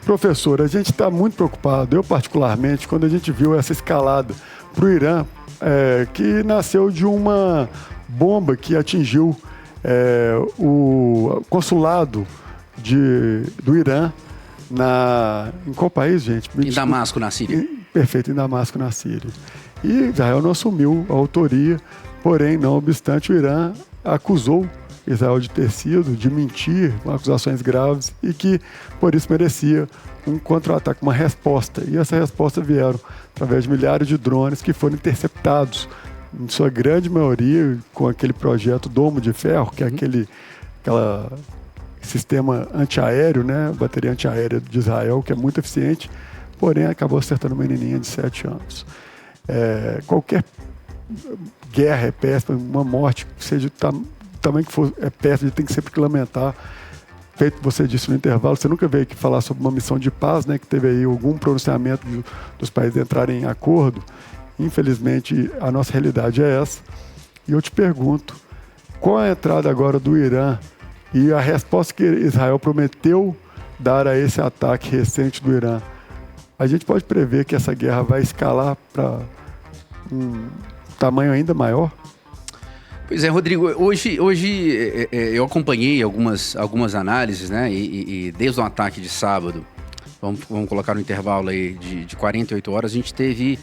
Professor, a gente está muito preocupado, eu particularmente, quando a gente viu essa escalada para o Irã, que nasceu de uma bomba que atingiu o consulado do Irã em qual país, gente? Em Damasco, na Síria. Perfeito, em Damasco, na Síria. E Israel não assumiu a autoria, porém, não obstante, o Irã acusou Israel de ter sido, de mentir, com acusações graves, e que, por isso, merecia um contra-ataque, uma resposta. E essa resposta vieram através de milhares de drones que foram interceptados, em sua grande maioria, com aquele projeto Domo de Ferro, que é aquele sistema antiaéreo, né? Bateria antiaérea de Israel, que é muito eficiente, porém acabou acertando uma menininha de 7 anos. Qualquer guerra é péssima, uma morte, seja do tamanho que for, é péssima, a gente tem que sempre lamentar. Feito você disse no intervalo, você nunca veio aqui falar sobre uma missão de paz, né? Que teve aí algum pronunciamento dos países entrarem em acordo. Infelizmente, a nossa realidade é essa. E eu te pergunto, qual a entrada agora do Irã e a resposta que Israel prometeu dar a esse ataque recente do Irã? A gente pode prever que essa guerra vai escalar para um tamanho ainda maior? Pois é, Rodrigo, hoje eu acompanhei algumas análises, né? E desde o ataque de sábado, vamos colocar no intervalo aí de 48 horas, a gente teve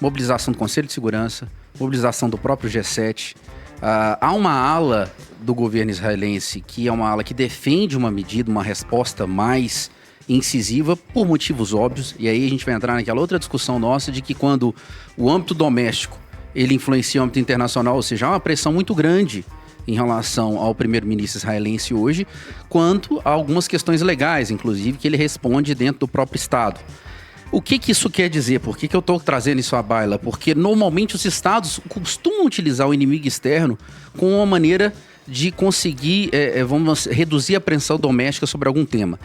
mobilização do Conselho de Segurança, mobilização do próprio G7. Há uma ala do governo israelense que é uma ala que defende uma medida, uma resposta mais incisiva por motivos óbvios. E aí a gente vai entrar naquela outra discussão nossa de que quando o âmbito doméstico ele influencia o âmbito internacional, ou seja, há uma pressão muito grande em relação ao primeiro-ministro israelense hoje, quanto a algumas questões legais, inclusive, que ele responde dentro do próprio Estado. O que isso quer dizer? Por que eu estou trazendo isso à baila? Porque normalmente os Estados costumam utilizar o inimigo externo como uma maneira de conseguir, reduzir a pressão doméstica sobre algum tema.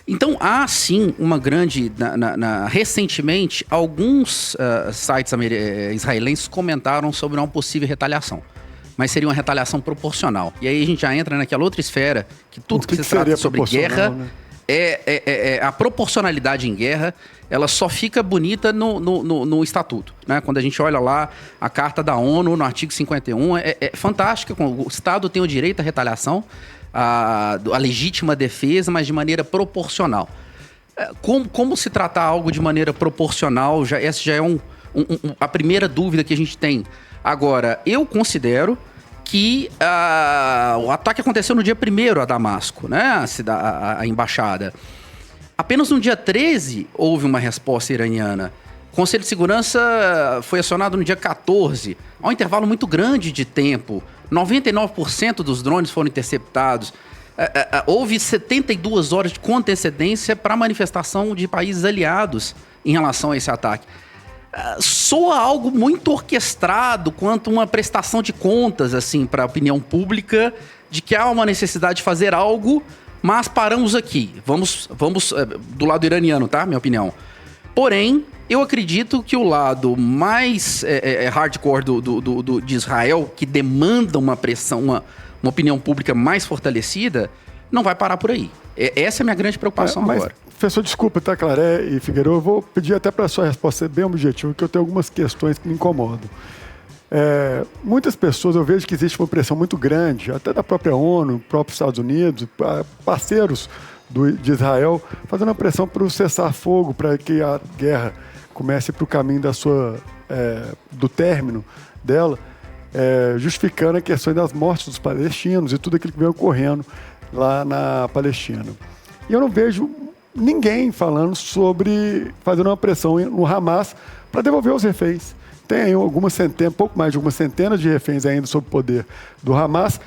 Então, há sim uma grande... recentemente, alguns sites israelenses comentaram sobre uma possível retaliação. Mas seria uma retaliação proporcional. E aí a gente já entra naquela outra esfera, que tudo que se trata sobre guerra... Né? A proporcionalidade em guerra, ela só fica bonita no estatuto, né? Quando a gente olha lá a Carta da ONU, no artigo 51, é fantástica. O Estado tem o direito à retaliação, a legítima defesa, mas de maneira proporcional. Como se tratar algo de maneira proporcional? Essa já é a primeira dúvida que a gente tem. Agora, eu considero que o ataque aconteceu no dia 1º a Damasco, né? A embaixada. Apenas no dia 13 houve uma resposta iraniana. O Conselho de Segurança foi acionado no dia 14. Há um intervalo muito grande de tempo. 99% dos drones foram interceptados. Houve 72 horas com antecedência para a manifestação de países aliados em relação a esse ataque. Soa algo muito orquestrado quanto uma prestação de contas assim, para a opinião pública de que há uma necessidade de fazer algo, mas paramos aqui. Vamos do lado iraniano, tá? Minha opinião. Porém, eu acredito que o lado mais hardcore de Israel, que demanda uma pressão, uma opinião pública mais fortalecida, não vai parar por aí. Essa é a minha grande preocupação agora. Professor, desculpa, tá, Claré e Figueiredo? Eu vou pedir até para a sua resposta ser bem objetiva, porque eu tenho algumas questões que me incomodam. Muitas pessoas, eu vejo que existe uma pressão muito grande, até da própria ONU, próprios Estados Unidos, parceiros de Israel, fazendo uma pressão para o cessar-fogo, para que a guerra comece para o caminho do término dela, justificando a questão das mortes dos palestinos e tudo aquilo que vem ocorrendo lá na Palestina. E eu não vejo ninguém falando sobre fazendo uma pressão no Hamas para devolver os reféns. Tem aí pouco mais de algumas centenas de reféns ainda sob o poder do Hamas.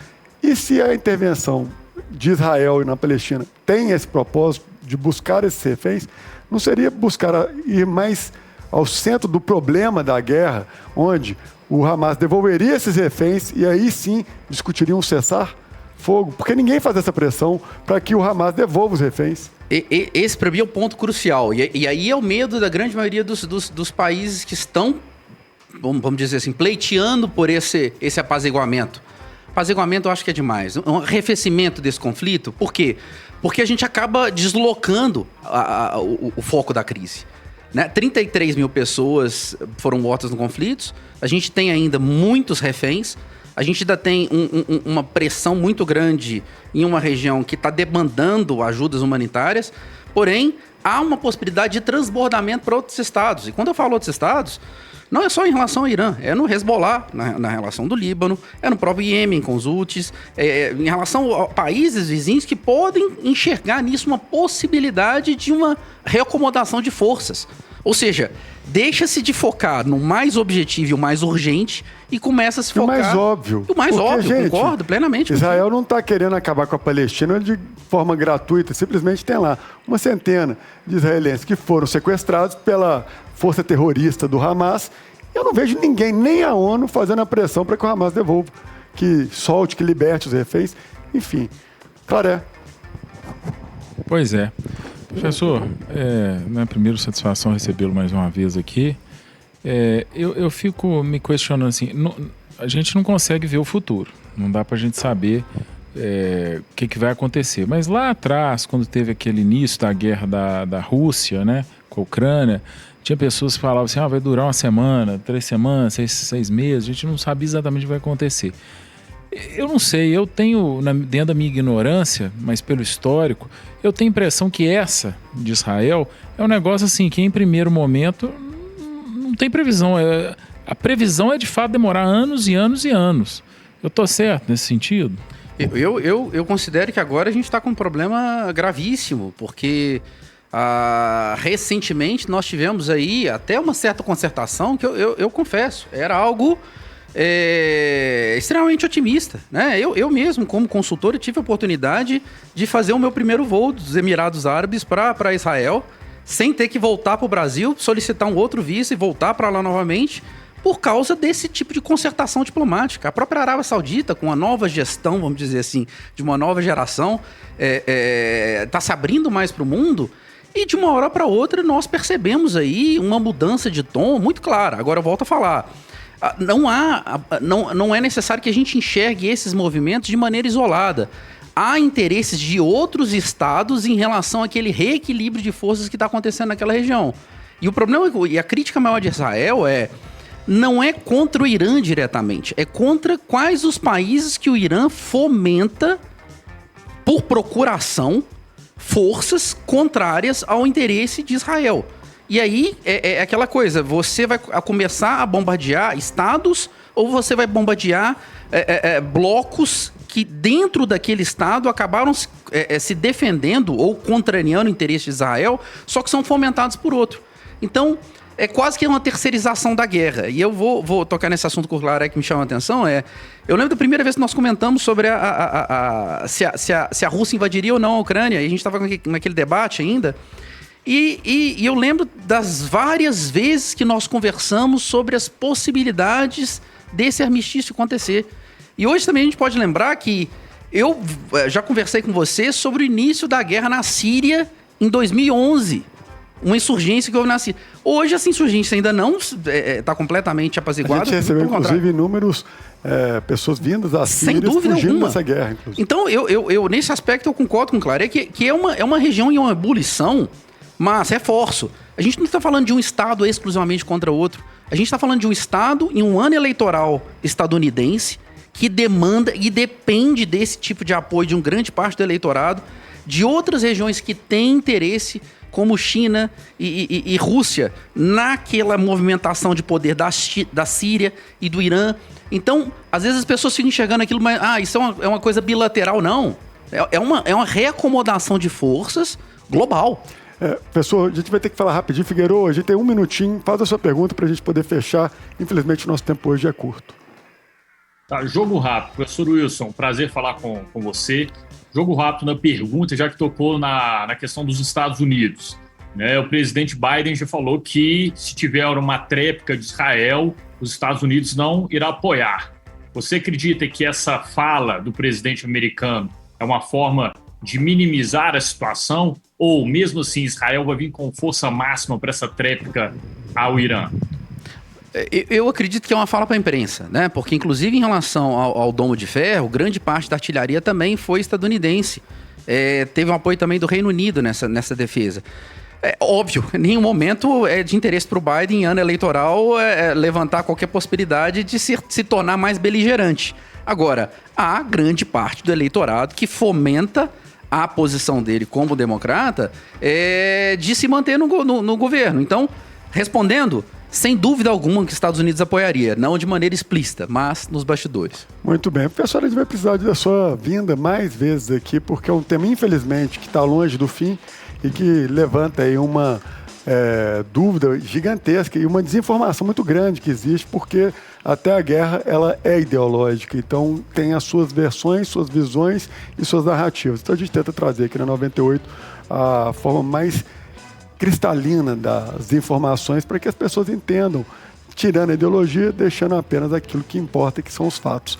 E se a intervenção de Israel e na Palestina tem esse propósito de buscar esses reféns, não seria buscar ir mais ao centro do problema da guerra, onde o Hamas devolveria esses reféns e aí sim discutiriam um cessar-fogo? Porque ninguém faz essa pressão para que o Hamas devolva os reféns. Esse, para mim, é o ponto crucial. E aí é o medo da grande maioria dos países que estão, vamos dizer assim, pleiteando por esse apaziguamento. apaziguamento eu acho que é demais. Um arrefecimento desse conflito. Por quê? Porque a gente acaba deslocando o foco da crise. Né? 33 mil pessoas foram mortas no conflito. A gente tem ainda muitos reféns. A gente ainda tem uma pressão muito grande em uma região que está demandando ajudas humanitárias. Porém, há uma possibilidade de transbordamento para outros estados. E quando eu falo outros estados, não é só em relação ao Irã, é no Hezbollah, na relação do Líbano, é no próprio Iêmen com os Houthis, em relação a países vizinhos que podem enxergar nisso uma possibilidade de uma reacomodação de forças. Ou seja, deixa-se de focar no mais objetivo e o mais urgente e começa a se focar... O mais óbvio. O mais óbvio, gente, concordo plenamente. Israel não está querendo acabar com a Palestina de forma gratuita, simplesmente tem lá uma centena de israelenses que foram sequestrados pela força terrorista do Hamas. Eu não vejo ninguém, nem a ONU, fazendo a pressão para que o Hamas devolva, que solte, que liberte os reféns. Enfim, Claré. Pois é. Professor, minha primeira satisfação recebê-lo mais uma vez aqui. Eu fico me questionando assim, a gente não consegue ver o futuro, não dá para a gente saber o que vai acontecer. Mas lá atrás, quando teve aquele início da guerra da Rússia, né, com a Ucrânia, tinha pessoas que falavam assim, vai durar uma semana, 3 semanas, 6 meses, a gente não sabe exatamente o que vai acontecer. Eu não sei, eu tenho, dentro da minha ignorância, mas pelo histórico, eu tenho a impressão que essa de Israel é um negócio assim, que em primeiro momento não tem previsão. A previsão é de fato demorar anos e anos e anos. Eu estou certo nesse sentido? Eu considero que agora a gente está com um problema gravíssimo, porque recentemente nós tivemos aí até uma certa concertação que eu confesso, era algo... extremamente otimista, né? Eu mesmo, como consultor, eu tive a oportunidade de fazer o meu primeiro voo dos Emirados Árabes para Israel, sem ter que voltar para o Brasil, solicitar um outro visto e voltar para lá novamente, por causa desse tipo de concertação diplomática. A própria Arábia Saudita, com a nova gestão, vamos dizer assim, de uma nova geração, está se abrindo mais para o mundo. E de uma hora para outra nós percebemos aí uma mudança de tom muito clara. Agora eu volto a falar. Não é necessário que a gente enxergue esses movimentos de maneira isolada. Há interesses de outros estados em relação àquele reequilíbrio de forças que está acontecendo naquela região. E o problema, e a crítica maior de Israel não é contra o Irã diretamente, é contra quais os países que o Irã fomenta, por procuração, forças contrárias ao interesse de Israel. E aí, é aquela coisa, você vai começar a bombardear estados ou você vai bombardear blocos que dentro daquele estado acabaram se defendendo ou contrariando o interesse de Israel, só que são fomentados por outro. Então, é quase que uma terceirização da guerra. E eu vou tocar nesse assunto que o Claré que me chama a atenção. Eu lembro da primeira vez que nós comentamos sobre se a Rússia invadiria ou não a Ucrânia, e a gente estava naquele debate ainda. E eu lembro das várias vezes que nós conversamos sobre as possibilidades desse armistício acontecer. E hoje também a gente pode lembrar que eu já conversei com você sobre o início da guerra na Síria em 2011. Uma insurgência que houve na Síria. Hoje essa insurgência ainda não está completamente apaziguada. A gente recebeu, inclusive, inúmeros pessoas vindas da Síria fugindo dessa guerra. Inclusive. Então, eu nesse aspecto eu concordo com o Claré que é uma região em uma ebulição. Mas, reforço, a gente não está falando de um estado exclusivamente contra outro. A gente está falando de um estado em um ano eleitoral estadunidense que demanda e depende desse tipo de apoio de uma grande parte do eleitorado, de outras regiões que têm interesse, como China e Rússia, naquela movimentação de poder da Síria e do Irã. Então, às vezes as pessoas ficam enxergando aquilo, mas isso é uma coisa bilateral. Não. É uma reacomodação de forças global. Professor, a gente vai ter que falar rapidinho. Figueiredo, a gente tem 1 minutinho. Faz a sua pergunta para a gente poder fechar. Infelizmente, o nosso tempo hoje é curto. Tá, jogo rápido. Professor Wilson, prazer falar com você. Jogo rápido na pergunta, já que tocou na questão dos Estados Unidos. Né? O presidente Biden já falou que se tiver uma tréplica de Israel, os Estados Unidos não irá apoiar. Você acredita que essa fala do presidente americano é uma forma de minimizar a situação? Ou, mesmo assim, Israel vai vir com força máxima para essa tréplica ao Irã? Eu acredito que é uma fala para a imprensa, né? Porque, inclusive, em relação ao Domo de Ferro, grande parte da artilharia também foi estadunidense. Teve um apoio também do Reino Unido nessa defesa. É óbvio, em nenhum momento é de interesse para o Biden, em ano eleitoral, levantar qualquer possibilidade de se tornar mais beligerante. Agora, há grande parte do eleitorado que fomenta a posição dele como democrata de se manter no governo. Então, respondendo, sem dúvida alguma que os Estados Unidos apoiaria, não de maneira explícita, mas nos bastidores. Muito bem. Professor, a gente vai precisar da sua vinda mais vezes aqui, porque é um tema, infelizmente, que está longe do fim e que levanta aí uma dúvida gigantesca e uma desinformação muito grande que existe, porque até a guerra ela é ideológica, então tem as suas versões, suas visões e suas narrativas. Então a gente tenta trazer aqui na 98 a forma mais cristalina das informações para que as pessoas entendam, tirando a ideologia, deixando apenas aquilo que importa, que são os fatos.